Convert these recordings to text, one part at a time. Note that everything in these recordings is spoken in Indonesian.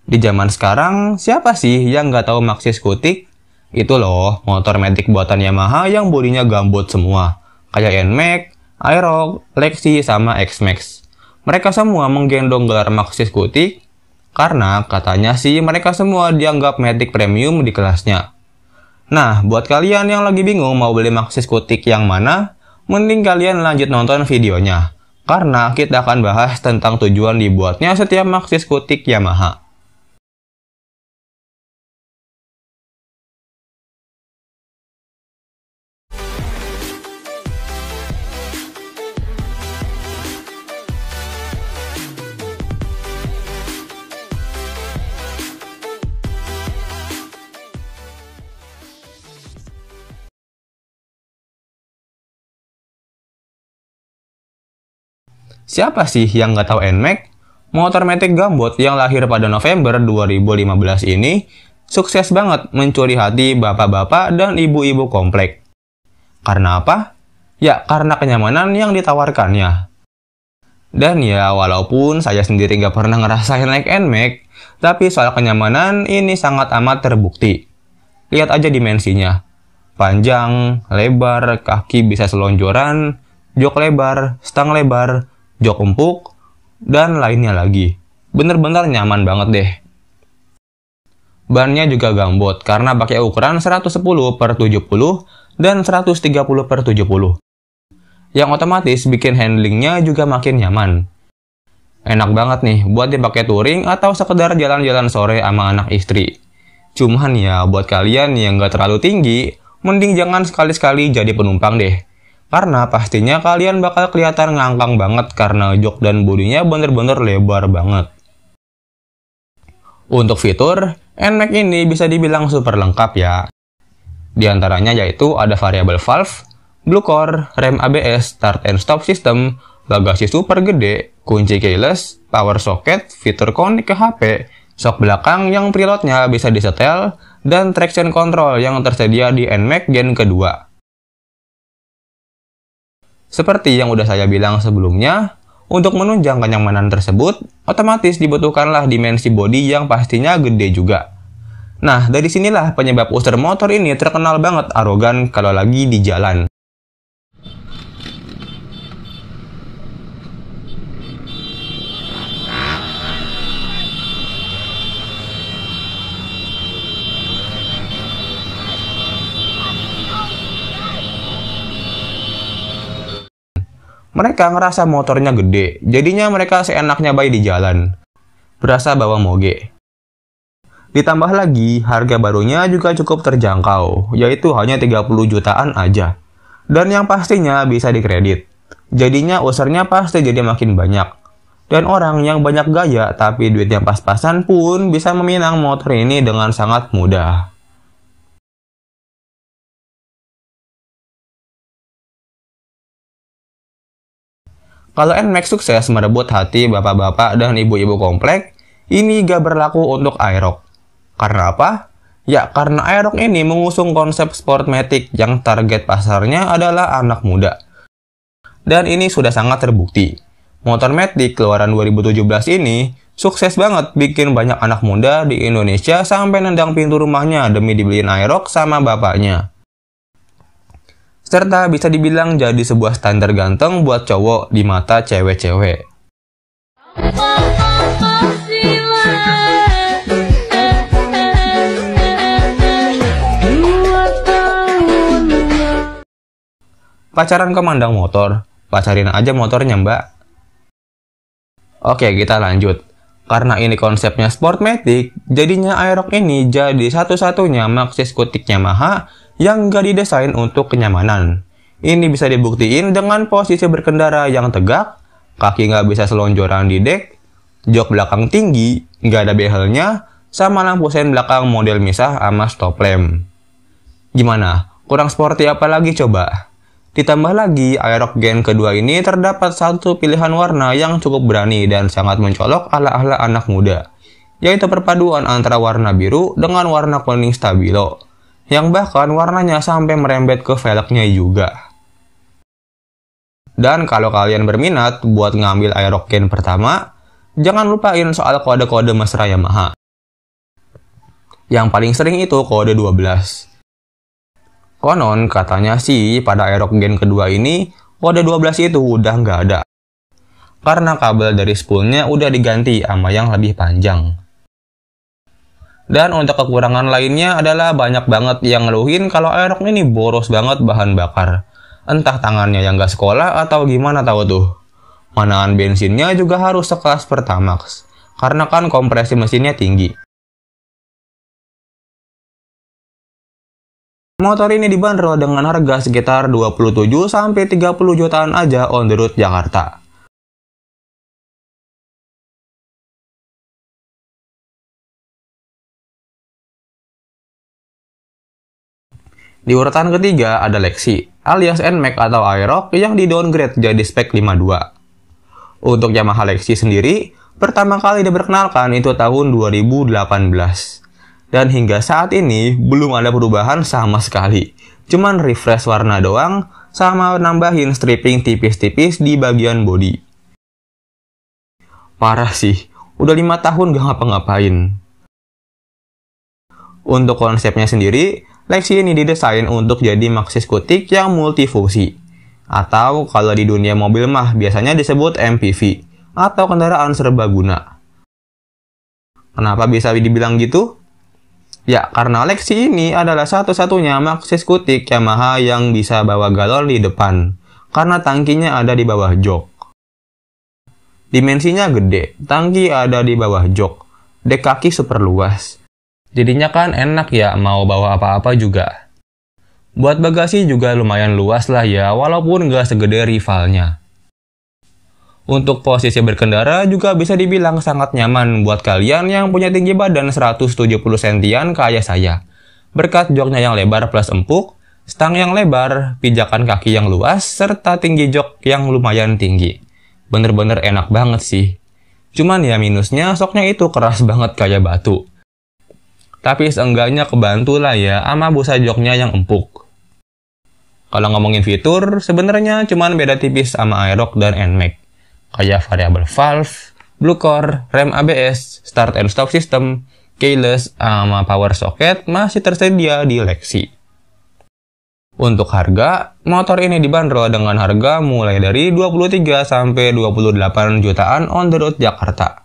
Di zaman sekarang, siapa sih yang nggak tahu Maxxis Cutic? Itu loh, motor matic buatan Yamaha yang bodinya gambut semua. Kayak NMAX, Aerox, Lexi, sama X-Max. Mereka semua menggendong gelar Maxxis Cutic karena katanya sih mereka semua dianggap matic premium di kelasnya. Nah, buat kalian yang lagi bingung mau beli Maxxis Cutic yang mana, mending kalian lanjut nonton videonya. Karena kita akan bahas tentang tujuan dibuatnya setiap Maxxis Cutic Yamaha. Siapa sih yang nggak tahu NMAX? Motor matic gambut yang lahir pada November 2015 ini sukses banget mencuri hati bapak-bapak dan ibu-ibu komplek. Karena apa? Ya, karena kenyamanan yang ditawarkannya. Dan ya, walaupun saya sendiri nggak pernah ngerasain naik NMAX, tapi soal kenyamanan ini sangat amat terbukti. Lihat aja dimensinya. Panjang, lebar, kaki bisa selonjoran, jok lebar, stang lebar, jok empuk, dan lainnya lagi. Bener-bener nyaman banget deh. Bannya juga gambut karena pakai ukuran 110/70 dan 130/70. Yang otomatis bikin handlingnya juga makin nyaman. Enak banget nih buat dipakai touring atau sekedar jalan-jalan sore sama anak istri. Cuman ya buat kalian yang nggak terlalu tinggi, mending jangan sekali-sekali jadi penumpang deh. Karena pastinya kalian bakal kelihatan ngangkang banget karena jok dan bodinya bener-bener lebar banget. Untuk fitur, NMAX ini bisa dibilang super lengkap ya. Di antaranya yaitu ada variable valve, blue core, rem ABS, start and stop system, bagasi super gede, kunci keyless, power socket, fitur connect ke HP, shock belakang yang preloadnya bisa disetel, dan traction control yang tersedia di NMAX Gen kedua. Seperti yang udah saya bilang sebelumnya, untuk menunjang kenyamanan tersebut, otomatis dibutuhkanlah dimensi bodi yang pastinya gede juga. Nah, dari sinilah penyebab user motor ini terkenal banget arogan kalau lagi di jalan. Mereka ngerasa motornya gede, jadinya mereka seenaknya bayi di jalan. Berasa bawa moge. Ditambah lagi, harga barunya juga cukup terjangkau, yaitu hanya 30 jutaan aja. Dan yang pastinya bisa dikredit. Jadinya usernya pasti jadi makin banyak. Dan orang yang banyak gaya tapi duitnya pas-pasan pun bisa meminang motor ini dengan sangat mudah. Kalau NMAX sukses merebut hati bapak-bapak dan ibu-ibu komplek, ini gak berlaku untuk Aerox. Karena apa? Ya, karena Aerox ini mengusung konsep sport matic yang target pasarnya adalah anak muda. Dan ini sudah sangat terbukti. Motor matic keluaran 2017 ini sukses banget bikin banyak anak muda di Indonesia sampai nendang pintu rumahnya demi dibeliin Aerox sama bapaknya. Serta bisa dibilang jadi sebuah standar ganteng buat cowok di mata cewek-cewek. Pacaran kemandang motor, pacarin aja motornya mbak. Oke, kita lanjut. Karena ini konsepnya sport matic, jadinya Aerox ini jadi satu-satunya Maxxis Cutic Yamaha yang gak didesain untuk kenyamanan. Ini bisa dibuktiin dengan posisi berkendara yang tegak, kaki nggak bisa selonjoran di dek, jok belakang tinggi, nggak ada behelnya, sama lampu sen belakang model misah sama stop lamp. Gimana? Kurang sporty apa lagi coba? Ditambah lagi, Aerox Gen kedua ini terdapat satu pilihan warna yang cukup berani dan sangat mencolok ala-ala anak muda, yaitu perpaduan antara warna biru dengan warna kuning stabilo, yang bahkan warnanya sampai merembet ke velgnya juga. Dan kalau kalian berminat buat ngambil Aerox Gen pertama, jangan lupain soal kode-kode mesra Yamaha. Yang paling sering itu kode 12. Konon katanya sih pada Aerox Gen kedua ini, kode 12 itu udah nggak ada. Karena kabel dari spoolnya udah diganti sama yang lebih panjang. Dan untuk kekurangan lainnya adalah banyak banget yang ngeluhin kalau Aerox ini boros banget bahan bakar. Entah tangannya yang nggak sekolah atau gimana tahu tuh. Manaan bensinnya juga harus sekelas Pertamax. Karena kan kompresi mesinnya tinggi. Motor ini dibanderol dengan harga sekitar 27-30 jutaan aja on the road Jakarta. Di urutan ketiga ada Lexi, alias NMAX atau Aerox yang di-downgrade jadi spek 52. Untuk Yamaha Lexi sendiri, pertama kali diperkenalkan itu tahun 2018. Dan hingga saat ini, belum ada perubahan sama sekali. Cuman refresh warna doang, sama nambahin stripping tipis-tipis di bagian bodi. Parah sih, udah 5 tahun gak ngapa-ngapain. Untuk konsepnya sendiri, Lexi ini didesain untuk jadi maxi skutik yang multifungsi. Atau kalau di dunia mobil mah biasanya disebut MPV, atau kendaraan serbaguna. Kenapa bisa dibilang gitu? Ya, karena Lexi ini adalah satu-satunya maxi skutik Yamaha yang bisa bawa galon di depan, karena tangkinya ada di bawah jok. Dimensinya gede, tangki ada di bawah jok, dek kaki super luas. Jadinya kan enak ya mau bawa apa-apa juga. Buat bagasi juga lumayan luas lah ya, walaupun nggak segede rivalnya. Untuk posisi berkendara juga bisa dibilang sangat nyaman buat kalian yang punya tinggi badan 170 cm kayak saya. Berkat joknya yang lebar plus empuk, stang yang lebar, pijakan kaki yang luas, serta tinggi jok yang lumayan tinggi. Bener-bener enak banget sih. Cuman ya minusnya soknya itu keras banget kayak batu. Tapi seenggaknya kebantu lah ya sama busa joknya yang empuk. Kalau ngomongin fitur, sebenarnya cuman beda tipis sama Aerox dan NMAX. Kayak variable valve, blue core, rem ABS, start and stop system, keyless, sama power socket masih tersedia di Lexi. Untuk harga, motor ini dibanderol dengan harga mulai dari 23-28 jutaan on the road Jakarta.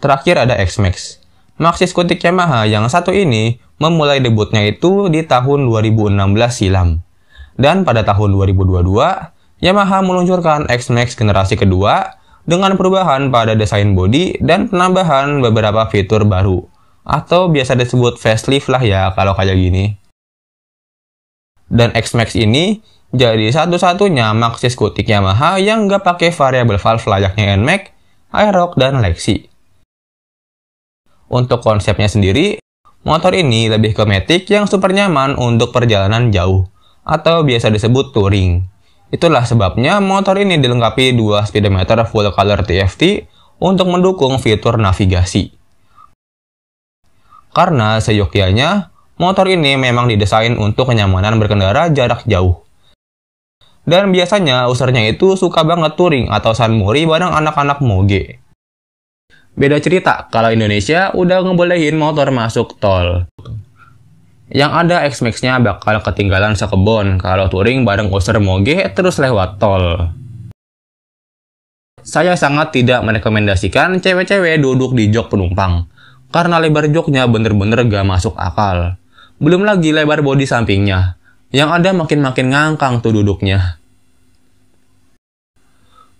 Terakhir ada X-Max. Maxi skutik Yamaha yang satu ini memulai debutnya itu di tahun 2016 silam. Dan pada tahun 2022, Yamaha meluncurkan X-Max generasi kedua dengan perubahan pada desain bodi dan penambahan beberapa fitur baru. Atau biasa disebut facelift lah ya kalau kayak gini. Dan X-Max ini jadi satu-satunya maxi skutik Yamaha yang nggak pakai variable valve layaknya NMAX, Aerox, dan Lexi. Untuk konsepnya sendiri, motor ini lebih ke matic yang super nyaman untuk perjalanan jauh, atau biasa disebut touring. Itulah sebabnya motor ini dilengkapi 2 speedometer full color TFT untuk mendukung fitur navigasi. Karena seyogyanya, motor ini memang didesain untuk kenyamanan berkendara jarak jauh. Dan biasanya usernya itu suka banget touring atau sunmori bareng anak-anak moge. Beda cerita kalau Indonesia udah ngebolehin motor masuk tol. Yang ada X-Max-nya bakal ketinggalan sekebon kalau touring bareng user moge terus lewat tol. Saya sangat tidak merekomendasikan cewek-cewek duduk di jok penumpang, karena lebar joknya bener-bener gak masuk akal. Belum lagi lebar bodi sampingnya, yang ada makin-makin ngangkang tuh duduknya.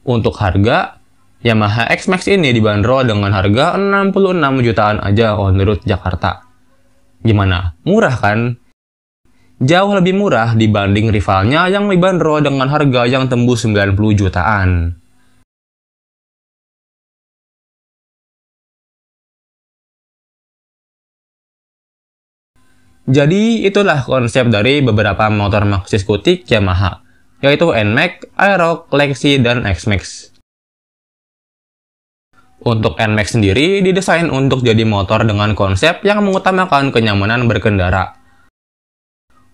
Untuk harga, Yamaha X-Max ini dibanderol dengan harga 66 jutaan aja on the road Jakarta. Gimana? Murah kan? Jauh lebih murah dibanding rivalnya yang dibanderol dengan harga yang tembus 90 jutaan. Jadi itulah konsep dari beberapa motor maxi skutik Yamaha, yaitu NMAX, Aerox, Lexi, dan X-Max. Untuk NMAX sendiri didesain untuk jadi motor dengan konsep yang mengutamakan kenyamanan berkendara.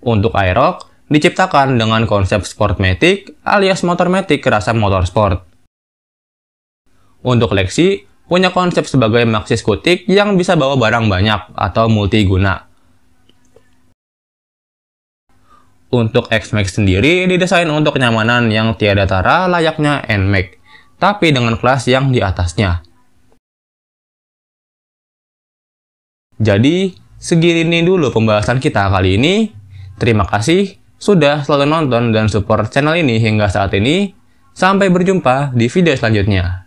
Untuk Aerox, diciptakan dengan konsep Sportmatic alias motormatic rasa motorsport. Untuk Lexi, punya konsep sebagai maxi skutik yang bisa bawa barang banyak atau multiguna. Untuk X-Max sendiri didesain untuk kenyamanan yang tiada tara layaknya NMAX, tapi dengan kelas yang di atasnya. Jadi, segini dulu pembahasan kita kali ini. Terima kasih sudah selalu nonton dan support channel ini hingga saat ini. Sampai berjumpa di video selanjutnya.